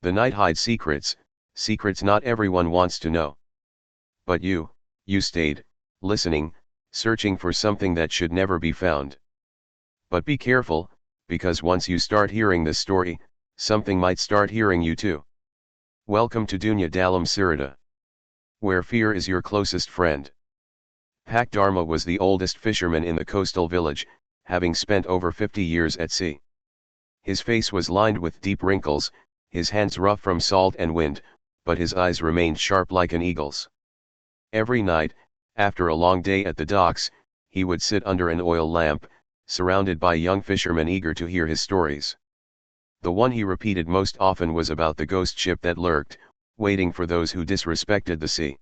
The night hides secrets, secrets not everyone wants to know. But you stayed, listening, searching for something that should never be found. But be careful, because once you start hearing this story, something might start hearing you too. Welcome to Dunya Dalam Sirida, where fear is your closest friend. Pak Dharma was the oldest fisherman in the coastal village, having spent over 50 years at sea. His face was lined with deep wrinkles, his hands rough from salt and wind, but his eyes remained sharp like an eagle's. Every night, after a long day at the docks, he would sit under an oil lamp, surrounded by young fishermen eager to hear his stories. The one he repeated most often was about the ghost ship that lurked, waiting for those who disrespected the sea.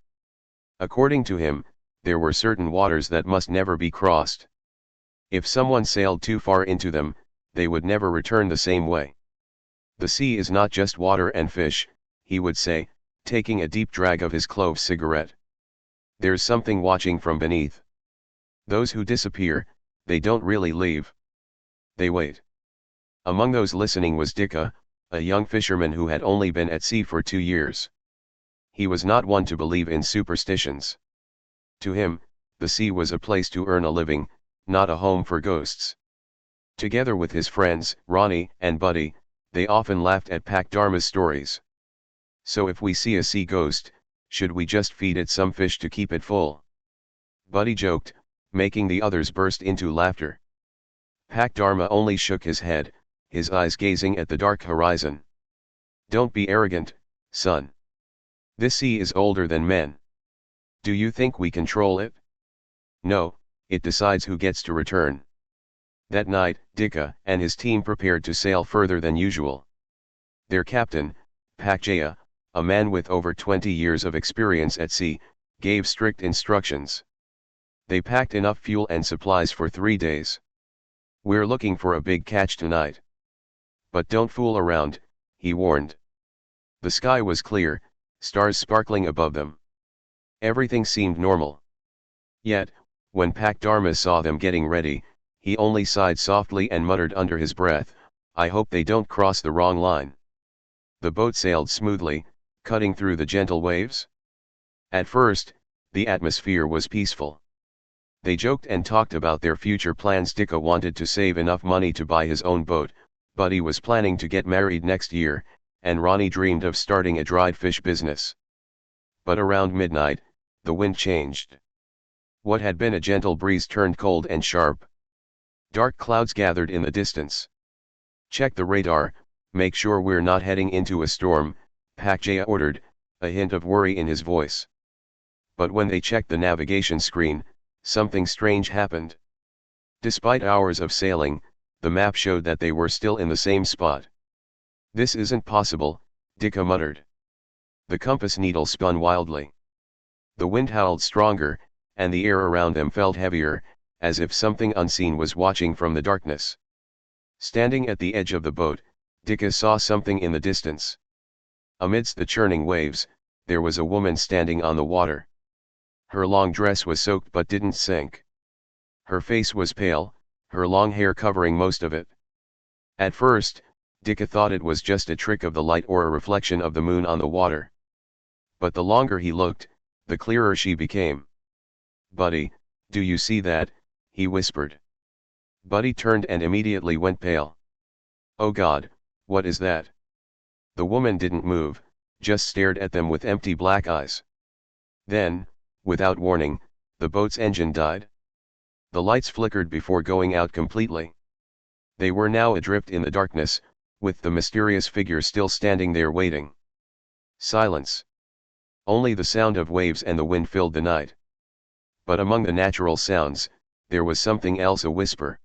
According to him, there were certain waters that must never be crossed. If someone sailed too far into them, they would never return the same way. The sea is not just water and fish, he would say, taking a deep drag of his clove cigarette. There's something watching from beneath. Those who disappear, they don't really leave. They wait. Among those listening was Dika, a young fisherman who had only been at sea for 2 years. He was not one to believe in superstitions. To him, the sea was a place to earn a living, not a home for ghosts. Together with his friends, Ronnie and Buddy, they often laughed at Pak Dharma's stories. So if we see a sea ghost, should we just feed it some fish to keep it full? Buddy joked, making the others burst into laughter. Pak Dharma only shook his head, his eyes gazing at the dark horizon. Don't be arrogant, son. This sea is older than men. Do you think we control it? No, it decides who gets to return. That night, Dika and his team prepared to sail further than usual. Their captain, Pak Jaya, a man with over 20 years of experience at sea, gave strict instructions. They packed enough fuel and supplies for 3 days. We're looking for a big catch tonight. But don't fool around, he warned. The sky was clear, stars sparkling above them. Everything seemed normal. Yet, when Pak Dharma saw them getting ready, he only sighed softly and muttered under his breath, I hope they don't cross the wrong line. The boat sailed smoothly, cutting through the gentle waves. At first, the atmosphere was peaceful. They joked and talked about their future plans. Dika wanted to save enough money to buy his own boat, Buddy was planning to get married next year, and Ronnie dreamed of starting a dried fish business. But around midnight, the wind changed. What had been a gentle breeze turned cold and sharp. Dark clouds gathered in the distance. Check the radar, make sure we're not heading into a storm, Pak Jaya ordered, a hint of worry in his voice. But when they checked the navigation screen, something strange happened. Despite hours of sailing, the map showed that they were still in the same spot. This isn't possible, Dika muttered. The compass needle spun wildly. The wind howled stronger, and the air around them felt heavier, as if something unseen was watching from the darkness. Standing at the edge of the boat, Dika saw something in the distance. Amidst the churning waves, there was a woman standing on the water. Her long dress was soaked but didn't sink. Her face was pale, her long hair covering most of it. At first, Dika thought it was just a trick of the light or a reflection of the moon on the water. But the longer he looked, the clearer she became. Buddy, do you see that? He whispered. Buddy turned and immediately went pale. Oh God, what is that? The woman didn't move, just stared at them with empty black eyes. Then, without warning, the boat's engine died. The lights flickered before going out completely. They were now adrift in the darkness, with the mysterious figure still standing there waiting. Silence. Only the sound of waves and the wind filled the night. But among the natural sounds, there was something else, a whisper.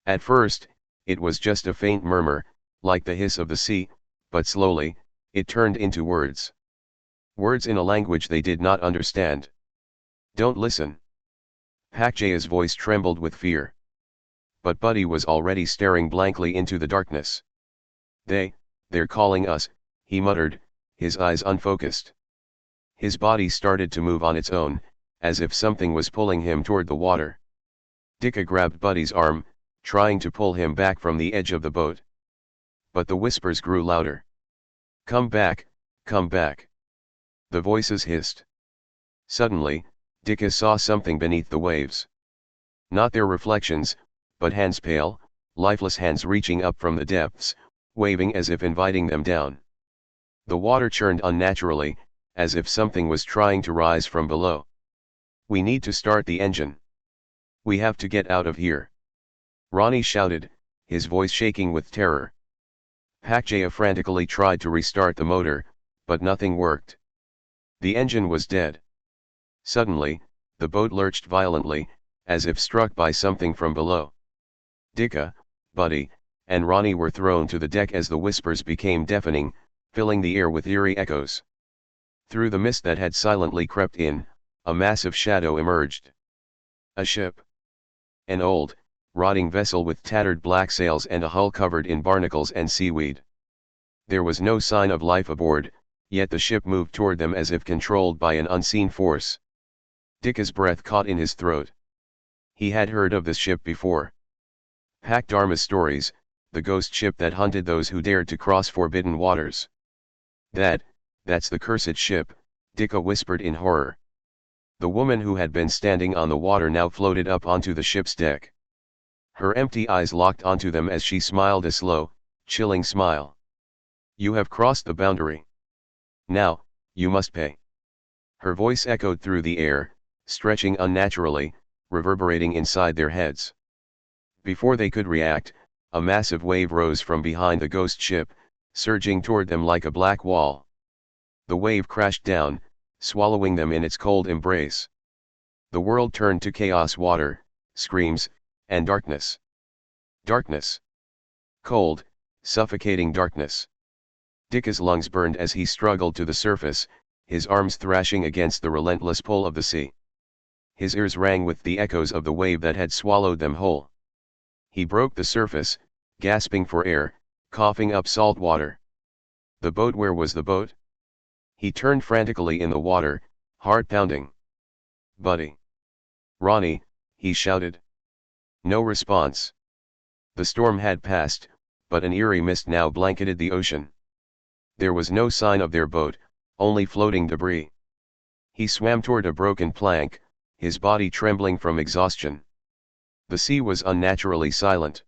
At first, it was just a faint murmur, like the hiss of the sea, but slowly, it turned into words. Words in a language they did not understand. Don't listen. Pak Jaya's voice trembled with fear. But Buddy was already staring blankly into the darkness. They're calling us, he muttered, his eyes unfocused. His body started to move on its own, as if something was pulling him toward the water. Dika grabbed Buddy's arm, trying to pull him back from the edge of the boat. But the whispers grew louder. Come back, come back. The voices hissed. Suddenly, Dicka saw something beneath the waves. Not their reflections, but hands, pale, lifeless hands reaching up from the depths, waving as if inviting them down. The water churned unnaturally, as if something was trying to rise from below. We need to start the engine. We have to get out of here. Ronnie shouted, his voice shaking with terror. Pakjaya frantically tried to restart the motor, but nothing worked. The engine was dead. Suddenly, the boat lurched violently, as if struck by something from below. Dicka, Buddy, and Ronnie were thrown to the deck as the whispers became deafening, filling the air with eerie echoes. Through the mist that had silently crept in, a massive shadow emerged. A ship. An old, rotting vessel with tattered black sails and a hull covered in barnacles and seaweed. There was no sign of life aboard, yet the ship moved toward them as if controlled by an unseen force. Dicka's breath caught in his throat. He had heard of this ship before. Pak Dharma's stories, the ghost ship that hunted those who dared to cross forbidden waters. That's the cursed ship, Dicka whispered in horror. The woman who had been standing on the water now floated up onto the ship's deck. Her empty eyes locked onto them as she smiled a slow, chilling smile. You have crossed the boundary. Now, you must pay. Her voice echoed through the air, stretching unnaturally, reverberating inside their heads. Before they could react, a massive wave rose from behind the ghost ship, surging toward them like a black wall. The wave crashed down, swallowing them in its cold embrace. The world turned to chaos, water, screams, and darkness. Darkness. Cold, suffocating darkness. Dicka's lungs burned as he struggled to the surface, his arms thrashing against the relentless pull of the sea. His ears rang with the echoes of the wave that had swallowed them whole. He broke the surface, gasping for air, coughing up salt water. The boat, where was the boat? He turned frantically in the water, heart pounding. Buddy. Ronnie, he shouted. No response. The storm had passed, but an eerie mist now blanketed the ocean. There was no sign of their boat, only floating debris. He swam toward a broken plank, his body trembling from exhaustion. The sea was unnaturally silent.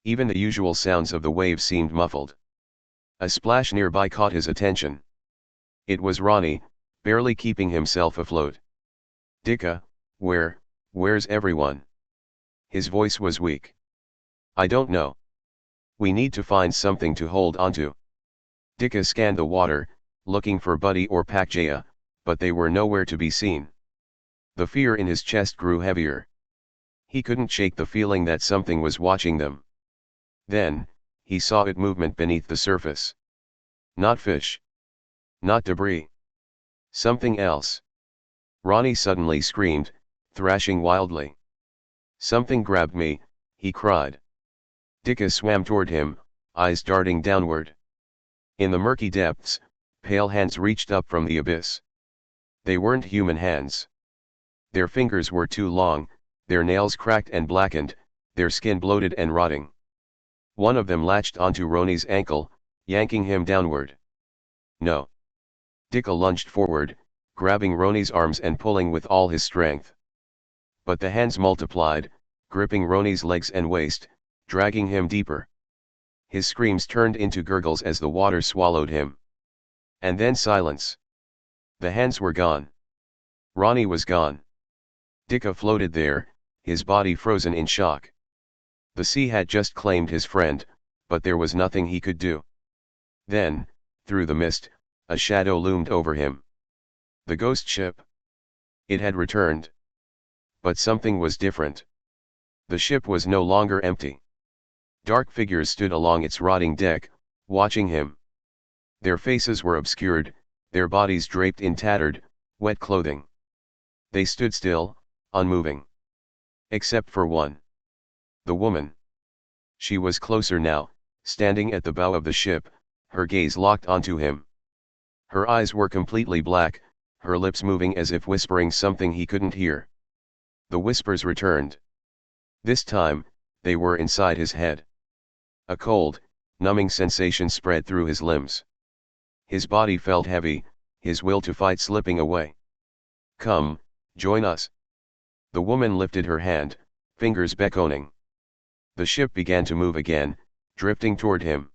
Even the usual sounds of the waves seemed muffled. A splash nearby caught his attention. It was Ronnie, barely keeping himself afloat. Dicka, where's everyone? His voice was weak. I don't know. We need to find something to hold onto. Dicka scanned the water, looking for Buddy or Pakjaya, but they were nowhere to be seen. The fear in his chest grew heavier. He couldn't shake the feeling that something was watching them. Then, he saw it, movement beneath the surface. Not fish. Not debris. Something else. Ronnie suddenly screamed, thrashing wildly. Something grabbed me, he cried. Dicka swam toward him, eyes darting downward. In the murky depths, pale hands reached up from the abyss. They weren't human hands. Their fingers were too long, their nails cracked and blackened, their skin bloated and rotting. One of them latched onto Ronnie's ankle, yanking him downward. No. Dicka lunged forward, grabbing Ronnie's arms and pulling with all his strength. But the hands multiplied, gripping Ronnie's legs and waist, dragging him deeper. His screams turned into gurgles as the water swallowed him. And then silence. The hands were gone. Ronnie was gone. Dicka floated there, his body frozen in shock. The sea had just claimed his friend, but there was nothing he could do. Then, through the mist, a shadow loomed over him. The ghost ship. It had returned. But something was different. The ship was no longer empty. Dark figures stood along its rotting deck, watching him. Their faces were obscured, their bodies draped in tattered, wet clothing. They stood still, unmoving. Except for one. The woman. She was closer now, standing at the bow of the ship, her gaze locked onto him. Her eyes were completely black, her lips moving as if whispering something he couldn't hear. The whispers returned. This time, they were inside his head. A cold, numbing sensation spread through his limbs. His body felt heavy, his will to fight slipping away. "Come, join us." The woman lifted her hand, fingers beckoning. The ship began to move again, drifting toward him.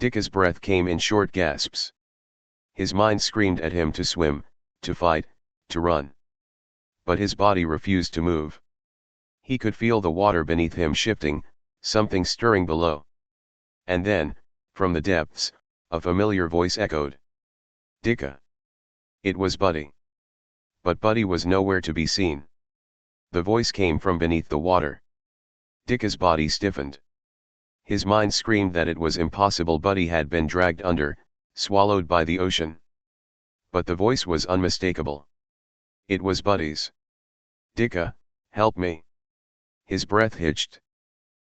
Dicka's breath came in short gasps. His mind screamed at him to swim, to fight, to run. But his body refused to move. He could feel the water beneath him shifting, something stirring below. And then, from the depths, a familiar voice echoed. "Dicka." It was Buddy. But Buddy was nowhere to be seen. The voice came from beneath the water. Dicka's body stiffened. His mind screamed that it was impossible. Buddy had been dragged under, swallowed by the ocean. But the voice was unmistakable. It was Buddy's. "Dicka, help me." His breath hitched.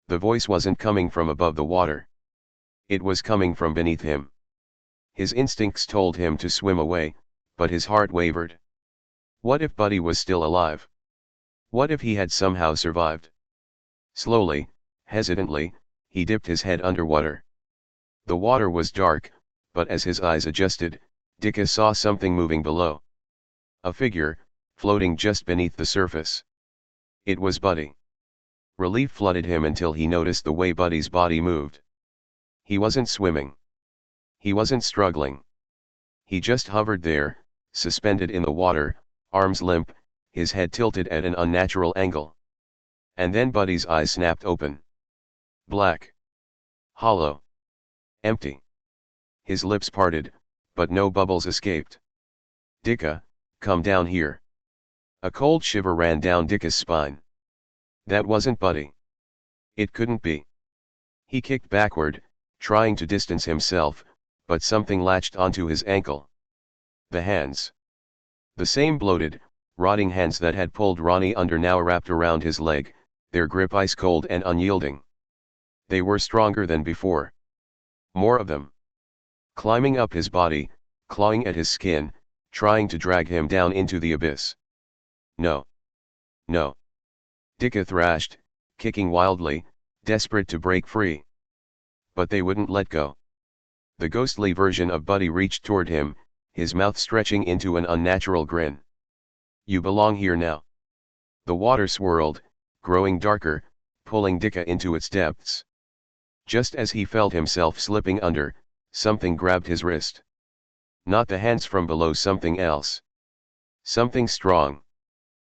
The voice wasn't coming from above the water. It was coming from beneath him. His instincts told him to swim away, but his heart wavered. What if Buddy was still alive? What if he had somehow survived? Slowly, hesitantly, he dipped his head underwater. The water was dark, but as his eyes adjusted, Dicka saw something moving below. A figure, floating just beneath the surface. It was Buddy. Relief flooded him until he noticed the way Buddy's body moved. He wasn't swimming. He wasn't struggling. He just hovered there, suspended in the water, arms limp, his head tilted at an unnatural angle. And then Buddy's eyes snapped open. Black. Hollow. Empty. His lips parted, but no bubbles escaped. "Dicka, come down here." A cold shiver ran down Dicka's spine. That wasn't Buddy. It couldn't be. He kicked backward, trying to distance himself, but something latched onto his ankle. The hands. The same bloated, rotting hands that had pulled Ronnie under now wrapped around his leg, their grip ice cold and unyielding. They were stronger than before. More of them. Climbing up his body, clawing at his skin, trying to drag him down into the abyss. "No. No." Dicka thrashed, kicking wildly, desperate to break free. But they wouldn't let go. The ghostly version of Buddy reached toward him, his mouth stretching into an unnatural grin. "You belong here now." The water swirled, growing darker, pulling Dicka into its depths. Just as he felt himself slipping under, something grabbed his wrist. Not the hands from below, something else. Something strong.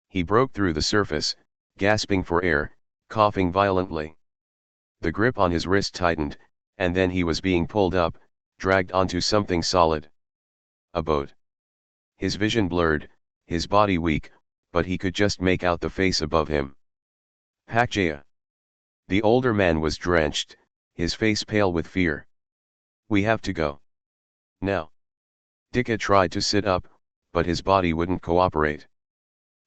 He broke through the surface, gasping for air, coughing violently. The grip on his wrist tightened, and then he was being pulled up, dragged onto something solid. A boat. His vision blurred, his body weak, but he could just make out the face above him. Pakjaya. The older man was drenched, his face pale with fear. "We have to go. Now." Dicka tried to sit up, but his body wouldn't cooperate.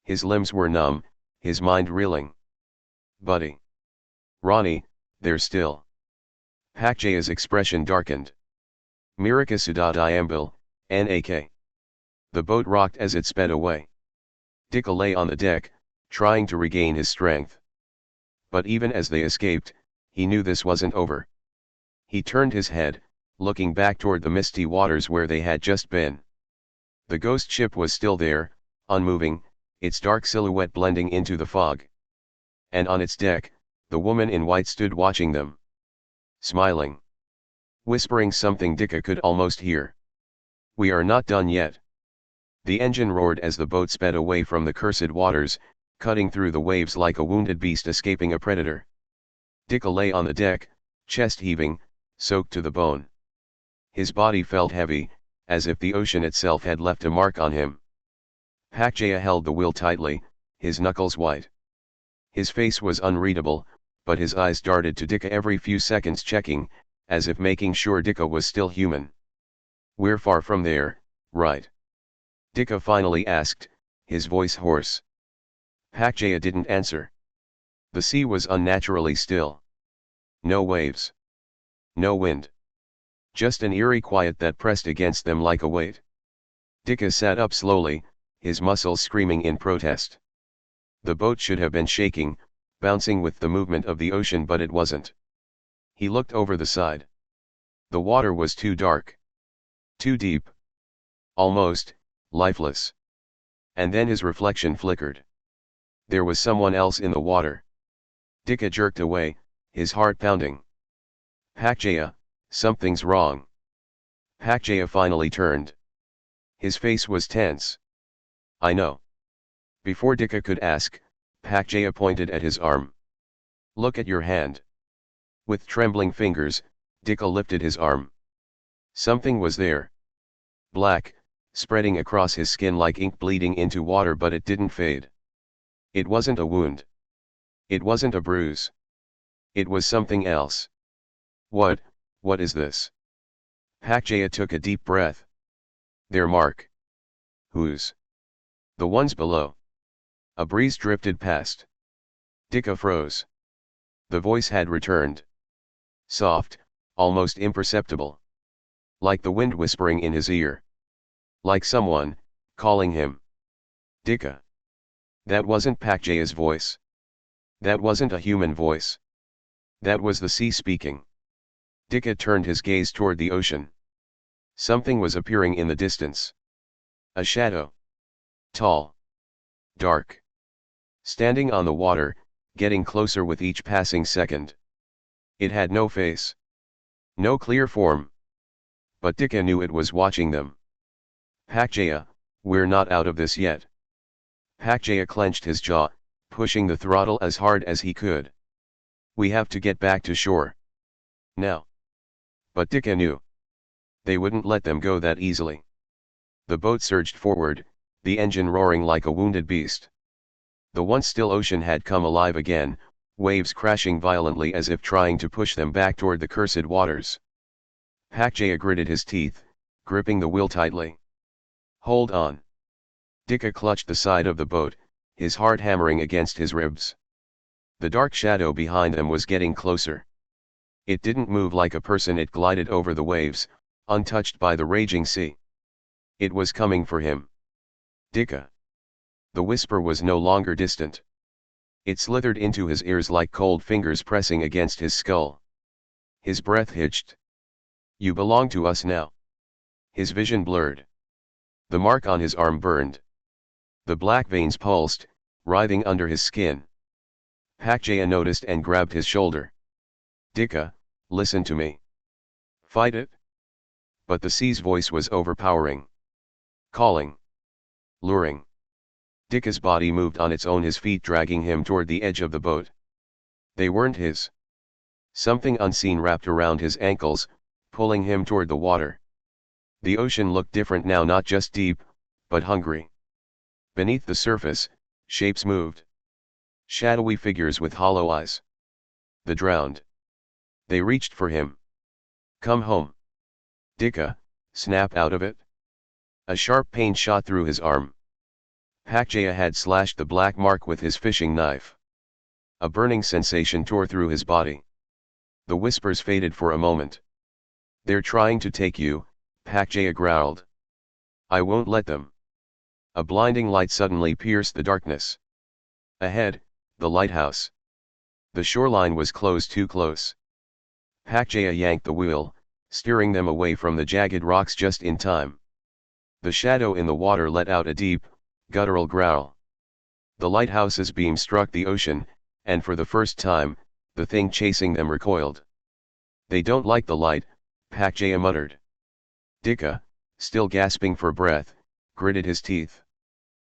His limbs were numb, his mind reeling. "Buddy. Ronnie, they're still." Pakjaya's expression darkened. "Mirika Sudadiambil, Nak." The boat rocked as it sped away. Dicka lay on the deck, trying to regain his strength. But even as they escaped, he knew this wasn't over. He turned his head, looking back toward the misty waters where they had just been. The ghost ship was still there, unmoving, its dark silhouette blending into the fog. And on its deck, the woman in white stood watching them. Smiling. Whispering something Dicka could almost hear. "We are not done yet." The engine roared as the boat sped away from the cursed waters, cutting through the waves like a wounded beast escaping a predator. Dicka lay on the deck, chest heaving, soaked to the bone. His body felt heavy, as if the ocean itself had left a mark on him. Pakjaya held the wheel tightly, his knuckles white. His face was unreadable, but his eyes darted to Dicka every few seconds, checking, as if making sure Dicka was still human. "We're far from there, right?" Dicka finally asked, his voice hoarse. Pakjaya didn't answer. The sea was unnaturally still. No waves. No wind. Just an eerie quiet that pressed against them like a weight. Dicka sat up slowly, his muscles screaming in protest. The boat should have been shaking, bouncing with the movement of the ocean, but it wasn't. He looked over the side. The water was too dark. Too deep. Almost, lifeless. And then his reflection flickered. There was someone else in the water. Dicka jerked away, his heart pounding. Pakjaya, something's wrong. Pakjaya finally turned. His face was tense. I know. Before Dicka could ask, Pakjaya pointed at his arm. Look at your hand. With trembling fingers, Dicka lifted his arm. Something was there. Black, spreading across his skin like ink bleeding into water, but it didn't fade. It wasn't a wound. It wasn't a bruise. It was something else. What is this? Pakjaya took a deep breath. Their mark. Whose? The ones below. A breeze drifted past. Dicka froze. The voice had returned. Soft, almost imperceptible. Like the wind whispering in his ear. Like someone, calling him. Dicka. That wasn't Pakjaya's voice. That wasn't a human voice. That was the sea speaking. Dicka turned his gaze toward the ocean. Something was appearing in the distance. A shadow. Tall. Dark. Standing on the water, getting closer with each passing second. It had no face. No clear form. But Dicka knew it was watching them. Pakjaya, we're not out of this yet. Pakjaya clenched his jaw, pushing the throttle as hard as he could. We have to get back to shore. Now. But Dicka knew. They wouldn't let them go that easily. The boat surged forward, the engine roaring like a wounded beast. The once still ocean had come alive again, waves crashing violently as if trying to push them back toward the cursed waters. Pakjaya gritted his teeth, gripping the wheel tightly. Hold on. Dicka clutched the side of the boat, his heart hammering against his ribs. The dark shadow behind them was getting closer. It didn't move like a person, it glided over the waves, untouched by the raging sea. It was coming for him. Dicka. The whisper was no longer distant. It slithered into his ears like cold fingers pressing against his skull. His breath hitched. You belong to us now. His vision blurred. The mark on his arm burned. The black veins pulsed, writhing under his skin. Pakjaya noticed and grabbed his shoulder. Dicka, listen to me. Fight it? But the sea's voice was overpowering. Calling. Luring. Dicka's body moved on its own, his feet dragging him toward the edge of the boat. They weren't his. Something unseen wrapped around his ankles, pulling him toward the water. The ocean looked different now, not just deep, but hungry. Beneath the surface, shapes moved. Shadowy figures with hollow eyes. The drowned. They reached for him. Come home. Dicka, snap out of it. A sharp pain shot through his arm. Pakjaya had slashed the black mark with his fishing knife. A burning sensation tore through his body. The whispers faded for a moment. They're trying to take you, Pakjaya growled. I won't let them. A blinding light suddenly pierced the darkness. Ahead, the lighthouse. The shoreline was close, too close. Pakjaya yanked the wheel, steering them away from the jagged rocks just in time. The shadow in the water let out a deep, guttural growl. The lighthouse's beam struck the ocean, and for the first time, the thing chasing them recoiled. They don't like the light, Pakjaya muttered. Dicka, still gasping for breath, gritted his teeth.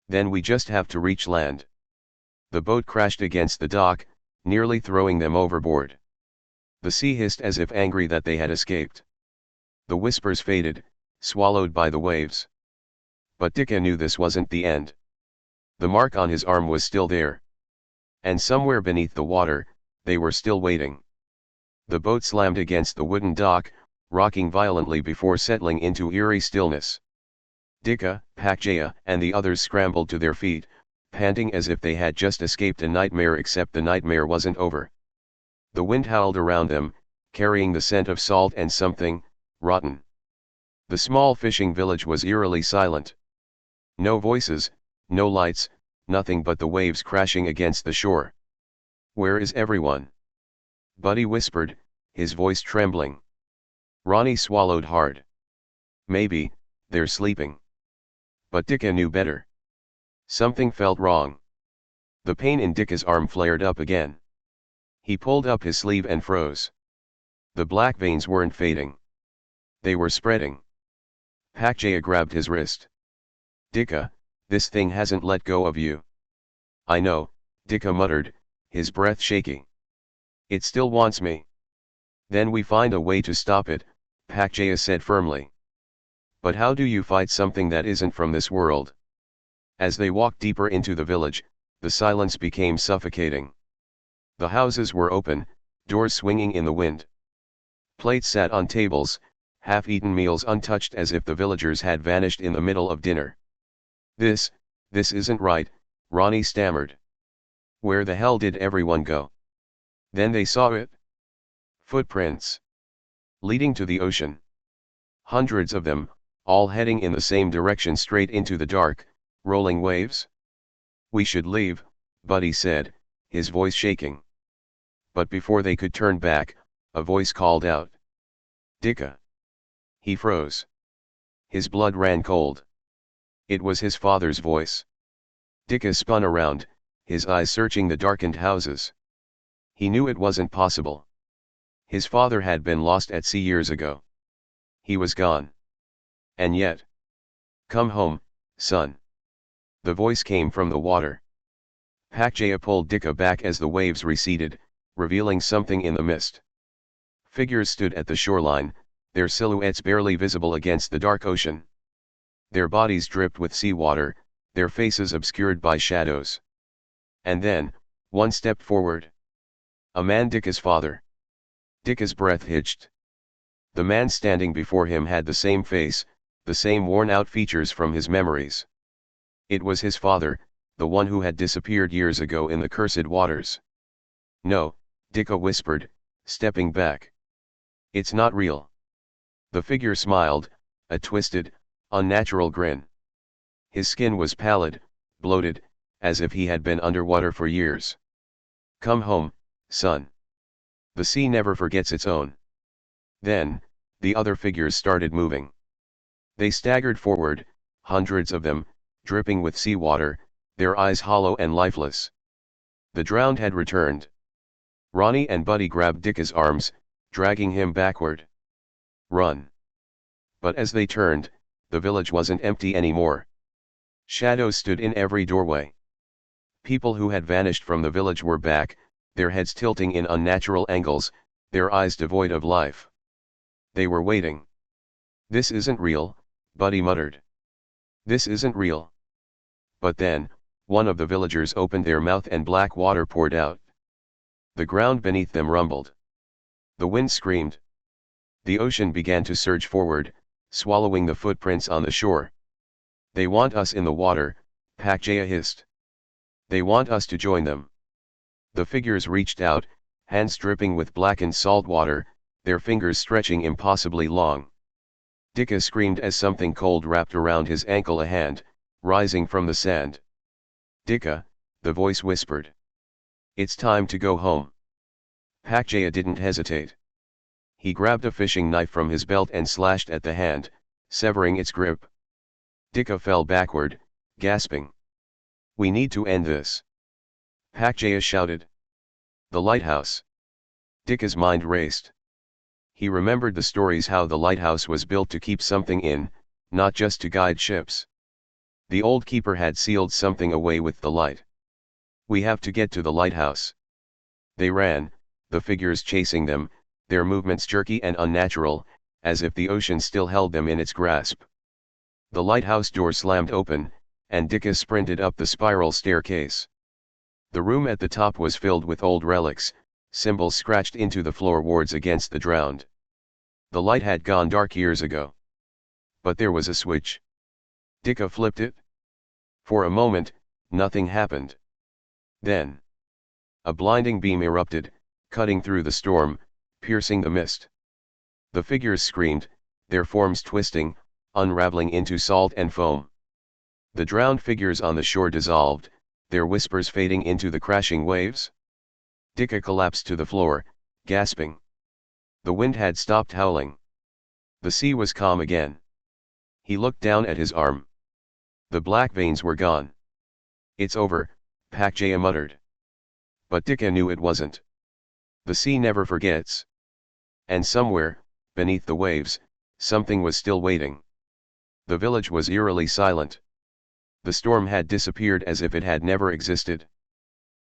Then we just have to reach land. The boat crashed against the dock, nearly throwing them overboard. The sea hissed as if angry that they had escaped. The whispers faded, swallowed by the waves. But Dicka knew this wasn't the end. The mark on his arm was still there. And somewhere beneath the water, they were still waiting. The boat slammed against the wooden dock, rocking violently before settling into eerie stillness. Dicka, Pakjaya, and the others scrambled to their feet, panting as if they had just escaped a nightmare, except the nightmare wasn't over. The wind howled around them, carrying the scent of salt and something rotten. The small fishing village was eerily silent. No voices, no lights, nothing but the waves crashing against the shore. Where is everyone? Buddy whispered, his voice trembling. Ronnie swallowed hard. Maybe, they're sleeping. But Dicka knew better. Something felt wrong. The pain in Dicka's arm flared up again. He pulled up his sleeve and froze. The black veins weren't fading. They were spreading. Pakjaya grabbed his wrist. Dicka, this thing hasn't let go of you. I know, Dicka muttered, his breath shaking. It still wants me. Then we find a way to stop it, Pakjaya said firmly. But how do you fight something that isn't from this world? As they walked deeper into the village, the silence became suffocating. The houses were open, doors swinging in the wind. Plates sat on tables, half-eaten meals untouched as if the villagers had vanished in the middle of dinner. This isn't right, Ronnie stammered. Where the hell did everyone go? Then they saw it. Footprints. Leading to the ocean. Hundreds of them, all heading in the same direction straight into the dark, rolling waves. We should leave, Buddy said, his voice shaking. But before they could turn back, a voice called out. Dicka. He froze. His blood ran cold. It was his father's voice. Dicka spun around, his eyes searching the darkened houses. He knew it wasn't possible. His father had been lost at sea years ago. He was gone. And yet. Come home, son. The voice came from the water. Pakjaya pulled Dicka back as the waves receded, revealing something in the mist. Figures stood at the shoreline, their silhouettes barely visible against the dark ocean. Their bodies dripped with seawater, their faces obscured by shadows. And then, one stepped forward. A man, Dicka's father. Dicka's breath hitched. The man standing before him had the same face, the same worn-out features from his memories. It was his father, the one who had disappeared years ago in the cursed waters. No, Dicka whispered, stepping back. It's not real. The figure smiled, a twisted, unnatural grin. His skin was pallid, bloated, as if he had been underwater for years. Come home, son. The sea never forgets its own. Then, the other figures started moving. They staggered forward, hundreds of them, dripping with seawater, their eyes hollow and lifeless. The drowned had returned. Ronnie and Buddy grabbed Dicka's arms, dragging him backward. Run. But as they turned, the village wasn't empty anymore. Shadows stood in every doorway. People who had vanished from the village were back, their heads tilting in unnatural angles, their eyes devoid of life. They were waiting. This isn't real, Buddy muttered. This isn't real. But then, one of the villagers opened their mouth and black water poured out. The ground beneath them rumbled. The wind screamed. The ocean began to surge forward, swallowing the footprints on the shore. They want us in the water, Pakjaya hissed. They want us to join them. The figures reached out, hands dripping with blackened salt water, their fingers stretching impossibly long. Dicka screamed as something cold wrapped around his ankle, a hand, rising from the sand. Dicka, the voice whispered. It's time to go home. Pakjaya didn't hesitate. He grabbed a fishing knife from his belt and slashed at the hand, severing its grip. Dicka fell backward, gasping. We need to end this. Pakjaya shouted. The lighthouse. Dicka's mind raced. He remembered the stories how the lighthouse was built to keep something in, not just to guide ships. The old keeper had sealed something away with the light. We have to get to the lighthouse. They ran, the figures chasing them, their movements jerky and unnatural, as if the ocean still held them in its grasp. The lighthouse door slammed open, and Dicka sprinted up the spiral staircase. The room at the top was filled with old relics, symbols scratched into the floor wards against the drowned. The light had gone dark years ago. But there was a switch. Dicka flipped it. For a moment, nothing happened. Then, a blinding beam erupted, cutting through the storm, piercing the mist. The figures screamed, their forms twisting, unraveling into salt and foam. The drowned figures on the shore dissolved, their whispers fading into the crashing waves. Dicka collapsed to the floor, gasping. The wind had stopped howling. The sea was calm again. He looked down at his arm. The black veins were gone. "It's over," Pakjaya muttered. But Dika knew it wasn't. The sea never forgets. And somewhere, beneath the waves, something was still waiting. The village was eerily silent. The storm had disappeared as if it had never existed.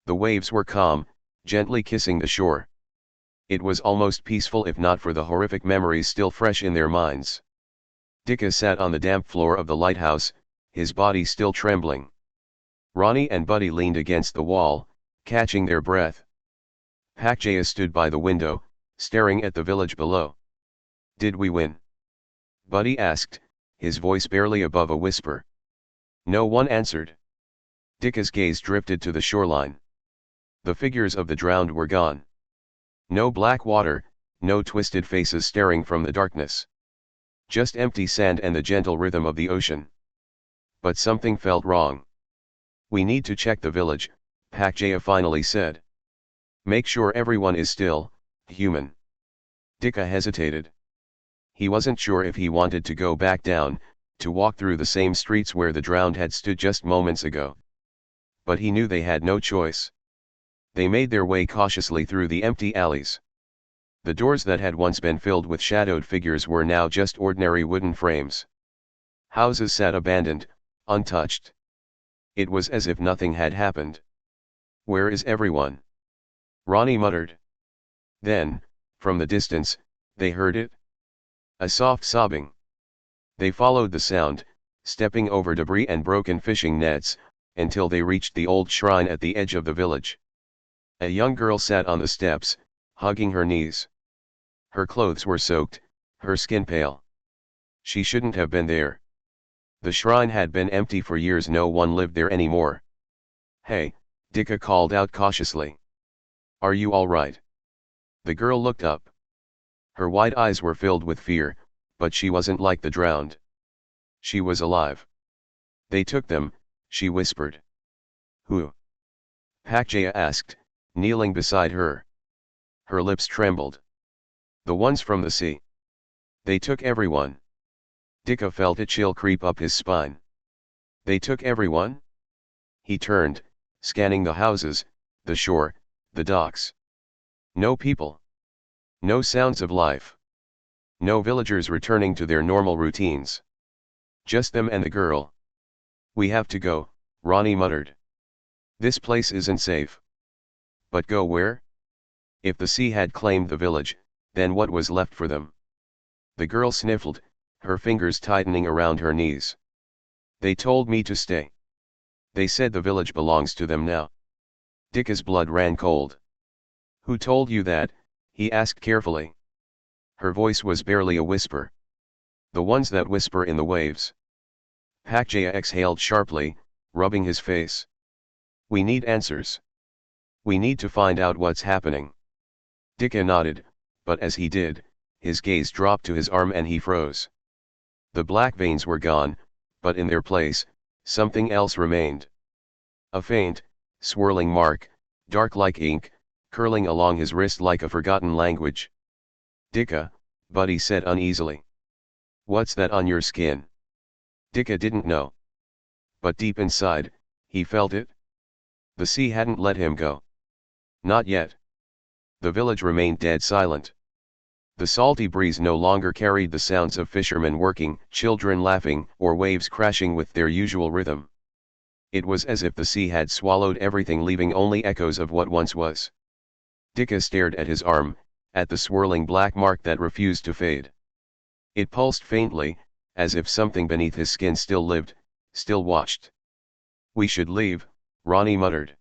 The waves were calm, gently kissing the shore. It was almost peaceful if not for the horrific memories still fresh in their minds. Dika sat on the damp floor of the lighthouse, his body still trembling. Ronnie and Buddy leaned against the wall, catching their breath. Pakjaya stood by the window, staring at the village below. "Did we win?" Buddy asked, his voice barely above a whisper. No one answered. Dika's gaze drifted to the shoreline. The figures of the drowned were gone. No black water, no twisted faces staring from the darkness. Just empty sand and the gentle rhythm of the ocean. But something felt wrong. "We need to check the village," Pakjaya finally said. "Make sure everyone is still, human." Dika hesitated. He wasn't sure if he wanted to go back down, to walk through the same streets where the drowned had stood just moments ago. But he knew they had no choice. They made their way cautiously through the empty alleys. The doors that had once been filled with shadowed figures were now just ordinary wooden frames. Houses sat abandoned, untouched. It was as if nothing had happened. "Where is everyone?" Ronnie muttered. Then, from the distance, they heard it. A soft sobbing. They followed the sound, stepping over debris and broken fishing nets, until they reached the old shrine at the edge of the village. A young girl sat on the steps, hugging her knees. Her clothes were soaked, her skin pale. She shouldn't have been there. The shrine had been empty for years, no one lived there anymore. "Hey," Dika called out cautiously. "Are you all right?" The girl looked up. Her wide eyes were filled with fear, but she wasn't like the drowned. She was alive. "They took them," she whispered. "Who?" Pakjaya asked, kneeling beside her. Her lips trembled. "The ones from the sea. They took everyone." Dika felt a chill creep up his spine. "They took everyone?" He turned, scanning the houses, the shore, the docks. No people. No sounds of life. No villagers returning to their normal routines. Just them and the girl. "We have to go," Ronnie muttered. "This place isn't safe." But go where? If the sea had claimed the village, then what was left for them? The girl sniffled, her fingers tightening around her knees. "They told me to stay. They said the village belongs to them now." Dika's blood ran cold. "Who told you that?" he asked carefully. Her voice was barely a whisper. "The ones that whisper in the waves." Pakjaya exhaled sharply, rubbing his face. "We need answers. We need to find out what's happening." Dika nodded, but as he did, his gaze dropped to his arm and he froze. The black veins were gone, but in their place, something else remained. A faint, swirling mark, dark like ink, curling along his wrist like a forgotten language. "Dika," Buddy said uneasily. "What's that on your skin?" Dika didn't know. But deep inside, he felt it. The sea hadn't let him go. Not yet. The village remained dead silent. The salty breeze no longer carried the sounds of fishermen working, children laughing, or waves crashing with their usual rhythm. It was as if the sea had swallowed everything, leaving only echoes of what once was. Dika stared at his arm, at the swirling black mark that refused to fade. It pulsed faintly, as if something beneath his skin still lived, still watched. "We should leave," Ronnie muttered.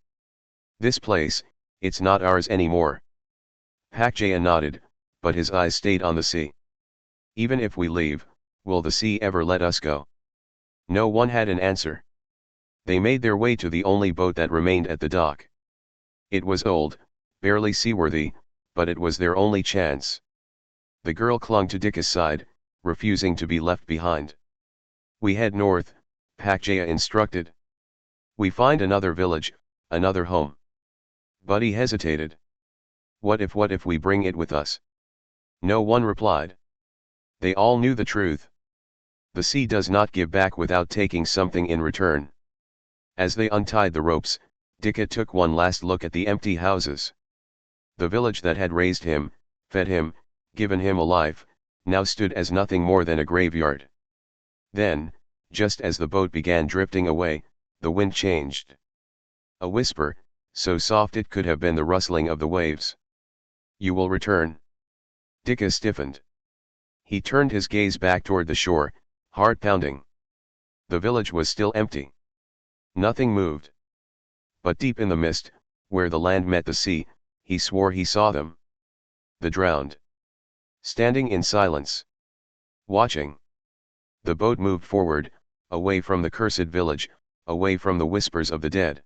"This place, it's not ours anymore." Pakjaya nodded, but his eyes stayed on the sea. "Even if we leave, will the sea ever let us go?" No one had an answer. They made their way to the only boat that remained at the dock. It was old, barely seaworthy, but it was their only chance. The girl clung to Dika's side, refusing to be left behind. "We head north," Pakjaya instructed. "We find another village, another home." Buddy hesitated. What if we bring it with us?" No one replied. They all knew the truth. The sea does not give back without taking something in return. As they untied the ropes, Dicka took one last look at the empty houses. The village that had raised him, fed him, given him a life, now stood as nothing more than a graveyard. Then, just as the boat began drifting away, the wind changed. A whisper, so soft it could have been the rustling of the waves. "You will return." Dicka stiffened. He turned his gaze back toward the shore, heart pounding. The village was still empty. Nothing moved. But deep in the mist, where the land met the sea, he swore he saw them. The drowned. Standing in silence. Watching. The boat moved forward, away from the cursed village, away from the whispers of the dead.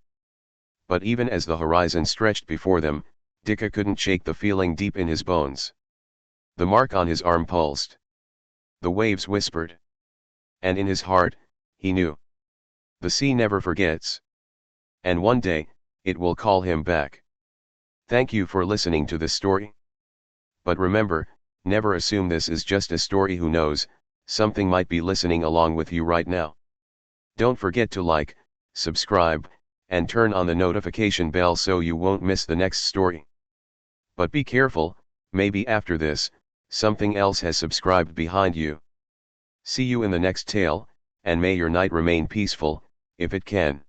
But even as the horizon stretched before them, Dicka couldn't shake the feeling deep in his bones. The mark on his arm pulsed. The waves whispered. And in his heart, he knew. The sea never forgets. And one day, it will call him back. Thank you for listening to this story. But remember, never assume this is just a story. Who knows, something might be listening along with you right now. Don't forget to like, subscribe, and turn on the notification bell so you won't miss the next story. But be careful, maybe after this, something else has subscribed behind you. See you in the next tale, and may your night remain peaceful, if it can.